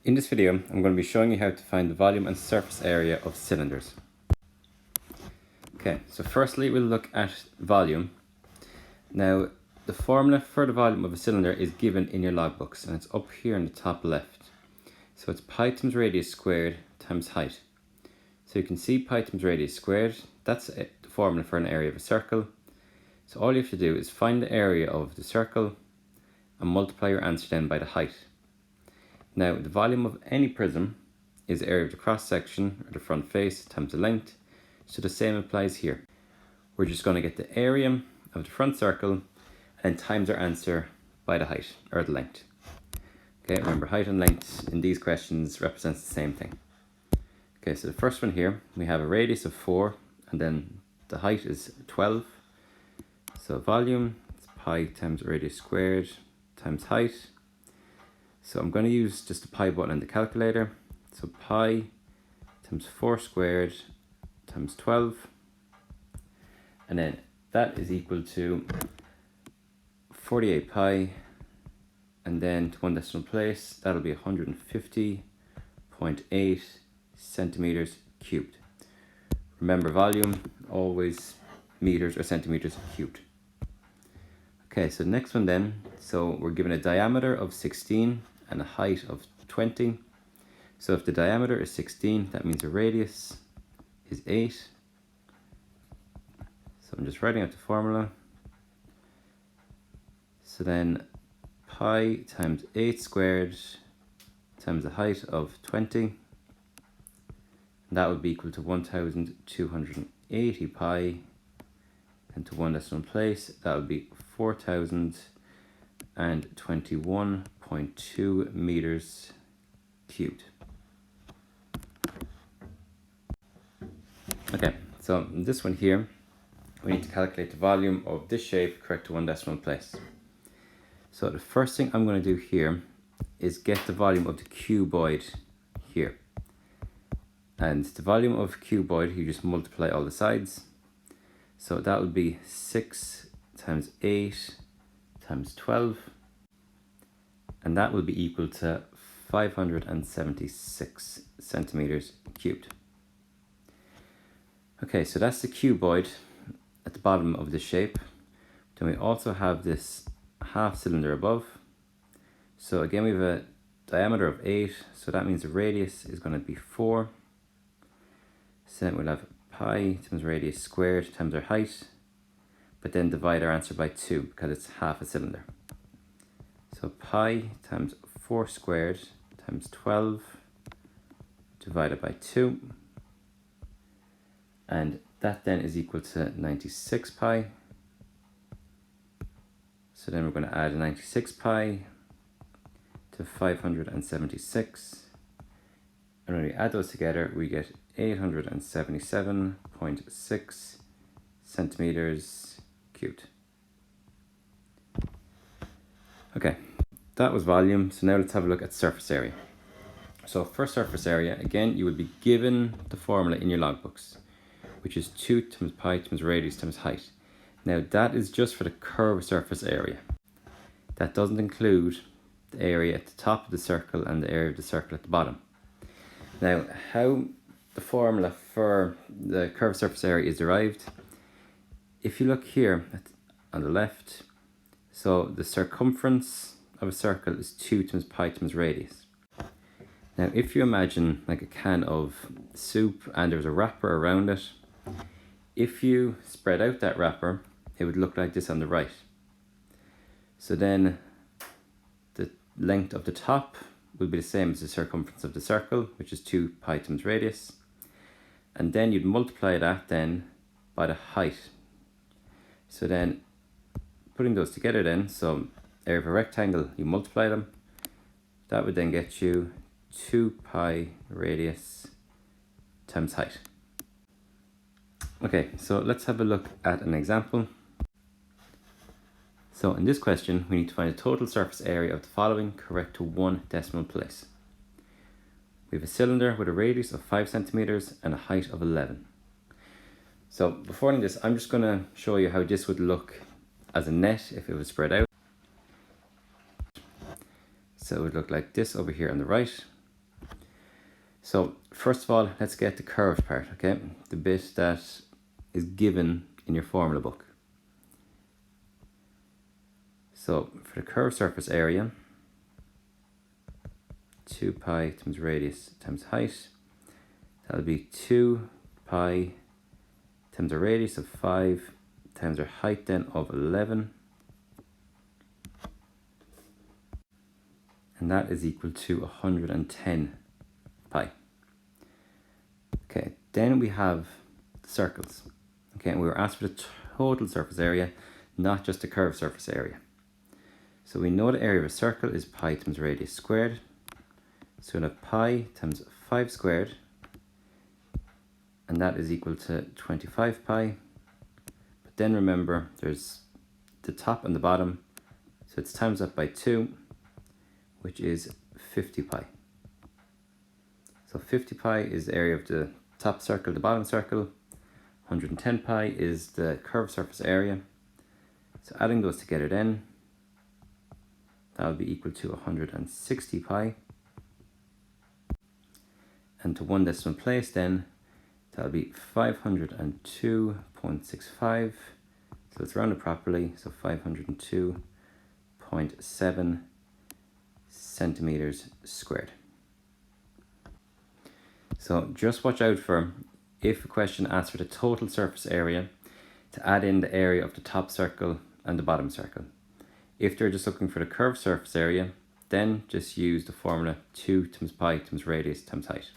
In this video, I'm going to be showing you how to find the volume and surface area of cylinders. Okay, so firstly we'll look at volume. Now, the formula for the volume of a cylinder is given in your logbooks, and it's up here in the top left. So it's pi times radius squared times height. So you can see pi times radius squared, that's the formula for an area of a circle. So all you have to do is find the area of the circle and multiply your answer then by the height. Now, the volume of any prism is the area of the cross section, or the front face, times the length. So the same applies here. We're just going to get the area of the front circle and times our answer by the height, or the length. Okay, remember height and length in these questions represents the same thing. Okay, so the first one here, we have a radius of 4 and then the height is 12. So volume is pi times radius squared times height. So I'm going to use just the pi button in the calculator. So pi times 4 squared times 12. And then that is equal to 48 pi. And then to one decimal place, that'll be 150.8 centimeters cubed. Remember volume, always meters or centimeters cubed. Okay, so next one then. So we're given a diameter of 16 and a height of 20. So if the diameter is 16, that means the radius is 8. So I'm just writing out the formula. So then pi times 8 squared times the height of 20. And that would be equal to 1280 pi. And to one decimal place, that would be 4021.2 meters cubed. Okay, so this one here, we need to calculate the volume of this shape correct to one decimal place. So the first thing I'm going to do here is get the volume of the cuboid here. And the volume of cuboid, you just multiply all the sides. So that would be 6 times 8 times 12. And that will be equal to 576 centimeters cubed. Okay, so that's the cuboid at the bottom of the shape. Then we also have this half cylinder above. So again, we have a diameter of 8, so that means the radius is going to be 4. So then we'll have pi times radius squared times our height, but then divide our answer by 2 because it's half a cylinder. So pi times 4 squared times 12 divided by 2, and that then is equal to 96 pi. So then we're going to add 96 pi to 576, and when we add those together we get 877.6 centimeters cubed. Okay, that was volume. So now let's have a look at surface area. So for surface area, again, you will be given the formula in your logbooks, which is 2 times pi times radius times height. Now that is just for the curved surface area. That doesn't include the area at the top of the circle and the area of the circle at the bottom. Now, how the formula for the curved surface area is derived, if you look here on the left, so the circumference of a circle is 2 times pi times radius. Now, if you imagine like a can of soup and there's a wrapper around it, if you spread out that wrapper, it would look like this on the right. So then the length of the top will be the same as the circumference of the circle, which is 2 pi times radius. And then you'd multiply that then by the height. So then putting those together then, so area of a rectangle, you multiply them. That would then get you 2 pi radius times height. Okay, so let's have a look at an example. So in this question, we need to find the total surface area of the following correct to one decimal place. We have a cylinder with a radius of 5 centimeters and a height of 11. So before doing this, I'm just going to show you how this would look as a net if it was spread out. So it would look like this over here on the right. So first of all, let's get the curved part, okay? The bit that is given in your formula book. So for the curved surface area, 2 pi times radius times height, that'll be 2 pi times a radius of 5 times our height then of 11. And that is equal to 110 pi. Okay, then we have the circles. Okay, and we were asked for the total surface area, not just the curved surface area. So we know the area of a circle is pi times radius squared. So we'll have pi times 5 squared, and that is equal to 25 pi. But then remember, there's the top and the bottom, so it's times up by 2, which is 50 pi. So 50 pi is the area of the top circle, the bottom circle. 110 pi is the curved surface area. So adding those together then, that will be equal to 160 pi. And to one decimal place then, that'll be 502.65. So let's round it properly. So 502.7 centimeters squared. So just watch out for, if a question asks for the total surface area, to add in the area of the top circle and the bottom circle. If they're just looking for the curved surface area, then just use the formula 2 times pi times radius times height.